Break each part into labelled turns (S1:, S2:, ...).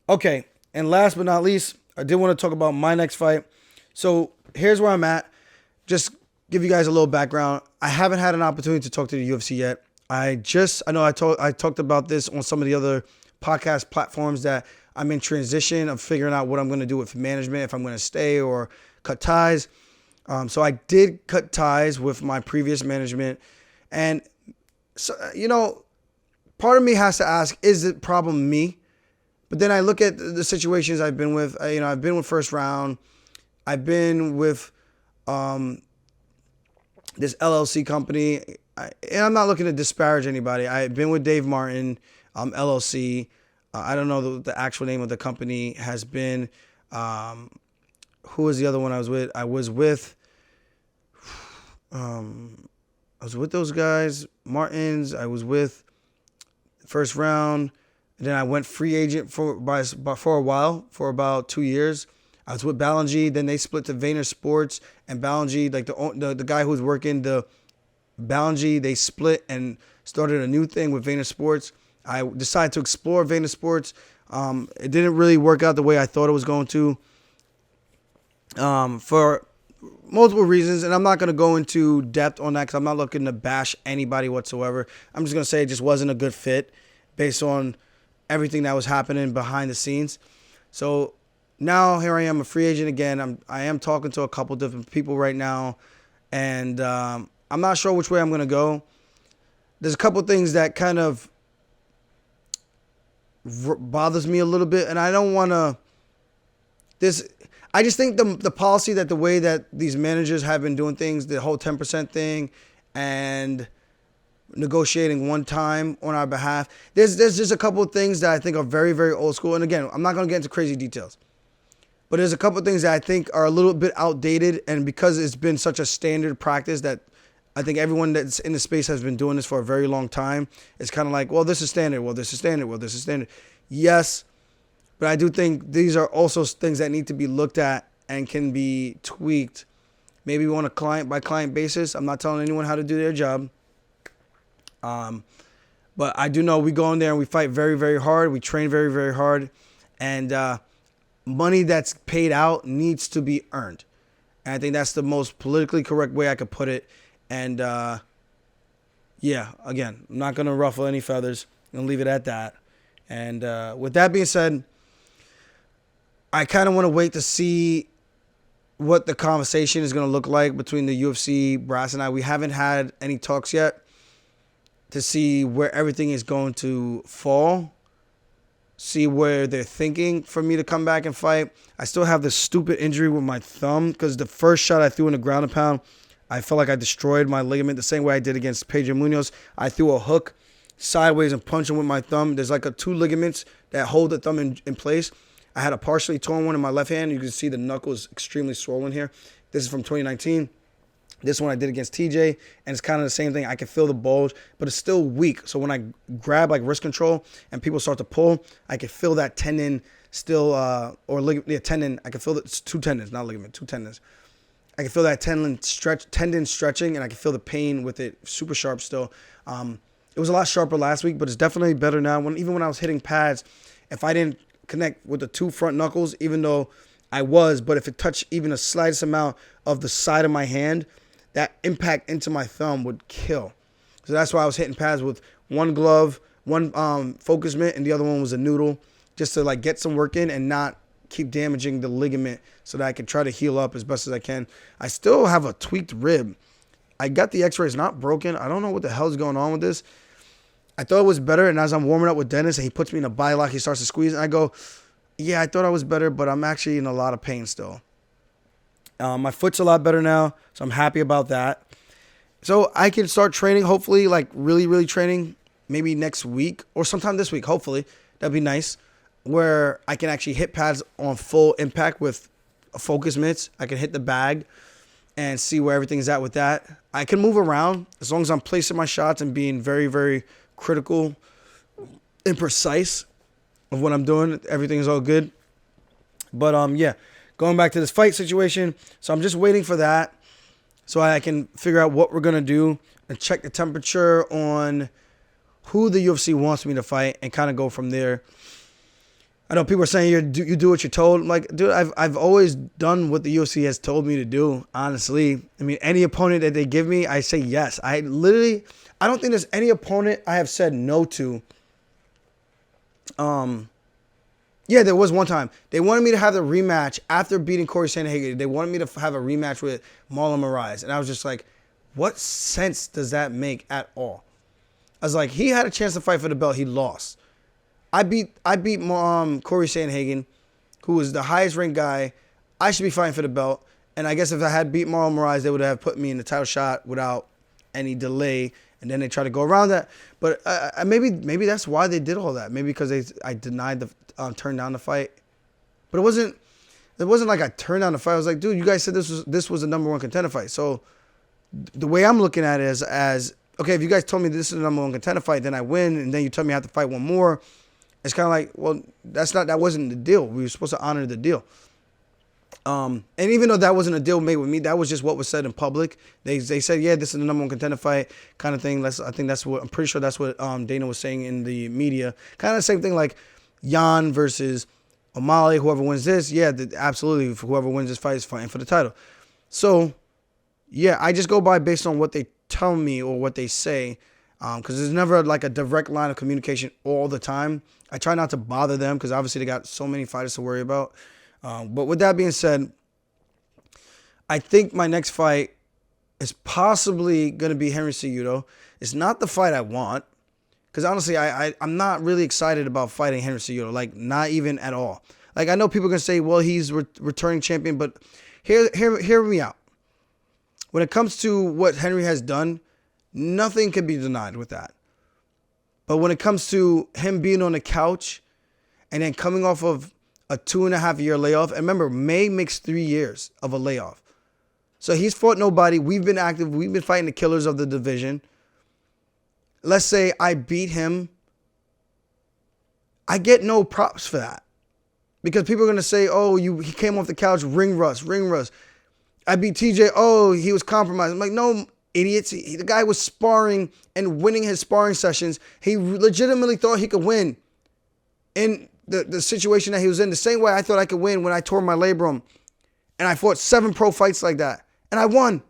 S1: Okay, and last but not least, I did want to talk about my next fight. So here's where I'm at. Just give you guys a little background. I haven't had an opportunity to talk to the UFC yet. I know I talked about this on some of the other podcast platforms that I'm in transition of figuring out what I'm going to do with management, if I'm going to stay or cut ties. So I did cut ties with my previous management, and so part of me has to ask: is the problem me? But then I look at the situations I've been with. I've been with First Round. I've been with this LLC company, and I'm not looking to disparage anybody. I've been with Dave Martin, LLC. I don't know the actual name of the company has been. Who was the other one I was with? I was with those guys, Martins. I was with First Round. And then I went free agent for a while, for about 2 years. I was with Ballingy. Then they split to Vayner Sports, and Ballingy, like the guy who was working the Ballingy, they split and started a new thing with Vayner Sports. I decided to explore Vayner Sports. It didn't really work out the way I thought it was going to, for multiple reasons, and I'm not going to go into depth on that because I'm not looking to bash anybody whatsoever. I'm just going to say it just wasn't a good fit based on everything that was happening behind the scenes. So now here I am, a free agent again. I am talking to a couple different people right now, and I'm not sure which way I'm going to go. There's a couple things that kind of bothers me a little bit, and I don't want to. I just think the policy, that the way that these managers have been doing things, the whole 10% thing, and negotiating one time on our behalf. There's just a couple of things that I think are very, very old school. And again, I'm not going to get into crazy details. But there's a couple of things that I think are a little bit outdated. And because it's been such a standard practice that I think everyone that's in the space has been doing this for a very long time, it's kind of like, well, this is standard. Well, this is standard. Well, this is standard. Yes, but I do think these are also things that need to be looked at and can be tweaked, maybe on a client-by-client basis. I'm not telling anyone how to do their job. But I do know we go in there and we fight very, very hard. We train very, very hard. And money that's paid out needs to be earned. And I think that's the most politically correct way I could put it. And, again, I'm not going to ruffle any feathers. I'm going to leave it at that. And with that being said, I kind of want to wait to see what the conversation is going to look like between the UFC brass and I. We haven't had any talks yet to see where everything is going to fall, see where they're thinking for me to come back and fight. I still have this stupid injury with my thumb because the first shot I threw in the ground and pound, I felt like I destroyed my ligament the same way I did against Pedro Munoz. I threw a hook sideways and punched him with my thumb. There's like two ligaments that hold the thumb in place. I had a partially torn one in my left hand. You can see the knuckle is extremely swollen here. This is from 2019. This one I did against TJ, and it's kind of the same thing. I can feel the bulge, but it's still weak. So when I grab like wrist control and people start to pull, I can feel that tendon still, tendon. I can feel it's two tendons, not ligament, two tendons. I can feel that tendon stretching, and I can feel the pain with it super sharp still. It was a lot sharper last week, but it's definitely better now. Even when I was hitting pads, if I didn't connect with the two front knuckles, even though but if it touched even the slightest amount of the side of my hand, that impact into my thumb would kill. So that's why I was hitting pads with one glove, one focus mitt, and the other one was a noodle, just to like get some work in and not keep damaging the ligament so that I can try to heal up as best as I can. I still have a tweaked rib. I got the x-rays, not broken. I don't know what the hell is going on with this. I thought it was better, and as I'm warming up with Dennis and he puts me in a bilock, he starts to squeeze, and I go, yeah, I thought I was better, but I'm actually in a lot of pain still. My foot's a lot better now, so I'm happy about that. So I can start training, hopefully, like really, really training, maybe next week or sometime this week, hopefully. That'd be nice, where I can actually hit pads on full impact with a focus mitts. I can hit the bag and see where everything's at with that. I can move around as long as I'm placing my shots and being very, very critical and precise of what I'm doing. Everything's all good. But, going back to this fight situation. So I'm just waiting for that so I can figure out what we're going to do and check the temperature on who the UFC wants me to fight and kind of go from there. I know people are saying you do what you're told. I'm like, dude, I've always done what the UFC has told me to do. Honestly, I mean, any opponent that they give me, I say yes. I don't think there's any opponent I have said no to. Yeah, there was one time they wanted me to have the rematch after beating Corey Sandhagen. They wanted me to have a rematch with Marlon Moraes, and I was just like, what sense does that make at all? I was like, he had a chance to fight for the belt, he lost. I beat Corey Sandhagen, who was the highest ranked guy. I should be fighting for the belt. And I guess if I had beat Marlon Moraes, they would have put me in the title shot without any delay. And then they try to go around that. But maybe that's why they did all that. Maybe because I denied turned down the fight. But it wasn't like I turned down the fight. I was like, dude, you guys said this was the number one contender fight. So the way I'm looking at it is as okay, if you guys told me this is the number one contender fight, then I win, and then you tell me I have to fight one more. It's kind of like, well, that wasn't the deal. We were supposed to honor the deal. And even though that wasn't a deal made with me, that was just what was said in public. They said, yeah, this is the number one contender fight kind of thing. I'm pretty sure that's what Dana was saying in the media. Kind of the same thing like Jan versus O'Malley. Whoever wins this, yeah, absolutely. Whoever wins this fight is fighting for the title. So, yeah, I just go by based on what they tell me or what they say. Because there's never like a direct line of communication all the time. I try not to bother them because obviously they got so many fighters to worry about. But with that being said, I think my next fight is possibly going to be Henry Cejudo. It's not the fight I want because honestly, I'm not really excited about fighting Henry Cejudo. Like not even at all. Like I know people are going to say, well, he's returning champion, but hear me out. When it comes to what Henry has done, nothing can be denied with that. But when it comes to him being on the couch and then coming off of a 2.5 year layoff, and remember, May makes 3 years of a layoff. So he's fought nobody. We've been active. We've been fighting the killers of the division. Let's say I beat him. I get no props for that. Because people are going to say, oh, he came off the couch, ring rust. I beat TJ, oh, he was compromised. I'm like, no, idiots. The guy was sparring and winning his sparring sessions. He legitimately thought he could win in the situation that he was in. The same way I thought I could win when I tore my labrum. And I fought 7 pro fights like that. And I won.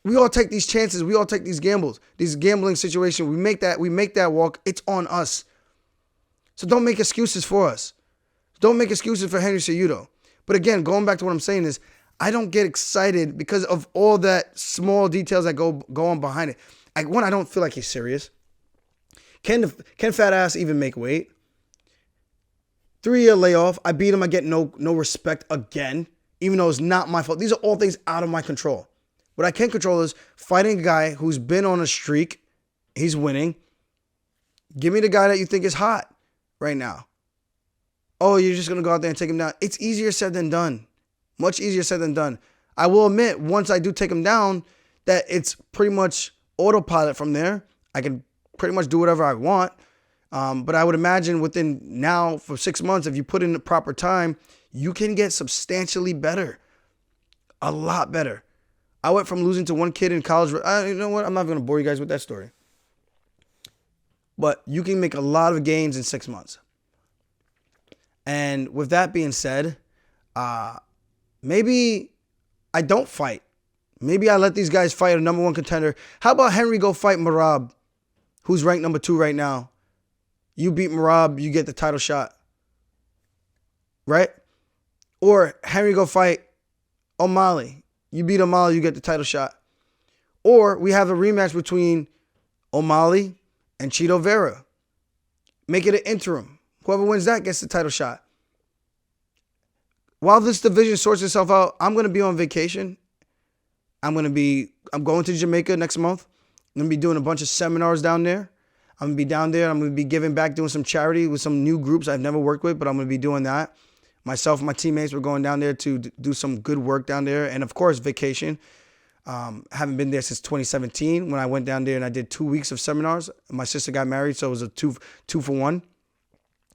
S1: We all take these chances. We all take these gambles. These gambling situations. We make that walk. It's on us. So don't make excuses for us. Don't make excuses for Henry Cejudo. But again, going back to what I'm saying is, I don't get excited because of all that small details that go on behind it. I don't feel like he's serious. Can fat ass even make weight? 3-year layoff. I beat him. I get no respect again, even though it's not my fault. These are all things out of my control. What I can control is fighting a guy who's been on a streak. He's winning. Give me the guy that you think is hot right now. Oh, you're just going to go out there and take him down. It's easier said than done. Much easier said than done. I will admit, once I do take him down, that it's pretty much autopilot from there. I can pretty much do whatever I want. But I would imagine within now, for 6 months, if you put in the proper time, you can get substantially better. A lot better. I went from losing to one kid in college. You know what? I'm not going to bore you guys with that story. But you can make a lot of gains in 6 months. And with that being said, maybe I don't fight. Maybe I let these guys fight a number one contender. How about Henry go fight Merab, who's ranked number 2 right now? You beat Merab, you get the title shot. Right? Or Henry go fight O'Malley. You beat O'Malley, you get the title shot. Or we have a rematch between O'Malley and Chito Vera. Make it an interim. Whoever wins that gets the title shot. While this division sorts itself out, I'm going to be on vacation. I'm going to Jamaica next month. I'm going to be doing a bunch of seminars down there. I'm going to be down there. I'm going to be giving back, doing some charity with some new groups I've never worked with, but I'm going to be doing that. Myself and my teammates, we're going down there to do some good work down there. And of course, vacation. Haven't been there since 2017 when I went down there and I did 2 weeks of seminars. My sister got married, so it was a two for one.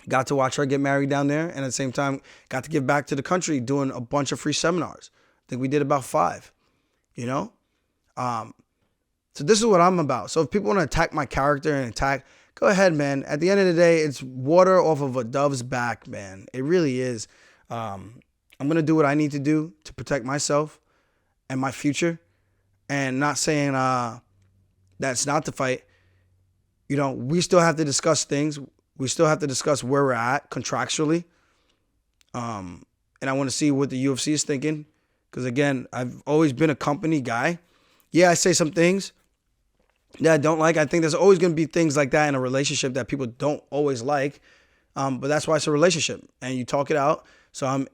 S1: Got to watch her get married down there, and at the same time, got to give back to the country doing a bunch of free seminars. I think we did about 5, you know? So this is what I'm about. So if people want to attack my character and attack go ahead, man. At the end of the day, it's water off of a dove's back, man. It really is. I'm going to do what I need to do to protect myself and my future. And not saying that's not the fight. You know, we still have to discuss things. We still have to discuss where we're at contractually. And I want to see what the UFC is thinking. Because, again, I've always been a company guy. Yeah, I say some things that I don't like. I think there's always going to be things like that in a relationship that people don't always like. But that's why it's a relationship. And you talk it out. So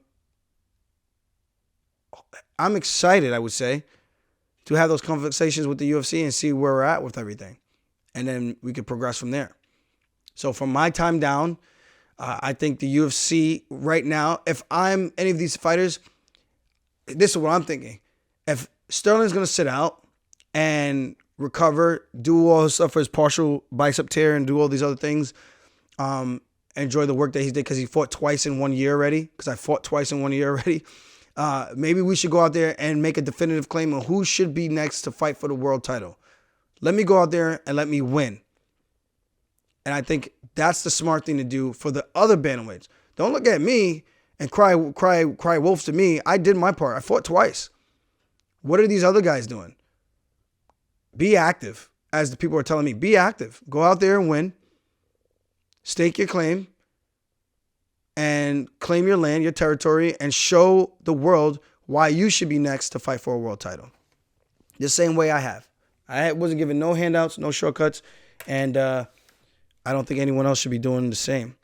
S1: I'm excited, I would say, to have those conversations with the UFC and see where we're at with everything. And then we could progress from there. So from my time down, I think the UFC right now, if I'm any of these fighters, this is what I'm thinking. If Sterling's going to sit out and recover, do all his stuff for his partial bicep tear and do all these other things, enjoy the work that he did because he fought twice in 1 year already, because I fought twice in 1 year already. Maybe we should go out there and make a definitive claim on who should be next to fight for the world title. Let me go out there and let me win. And I think that's the smart thing to do for the other bantamweights. Don't look at me and cry wolf to me. I did my part. I fought twice. What are these other guys doing? Be active, as the people are telling me. Be active. Go out there and win. Stake your claim. And claim your land, your territory, and show the world why you should be next to fight for a world title. The same way I have. I wasn't given no handouts, no shortcuts, and I don't think anyone else should be doing the same.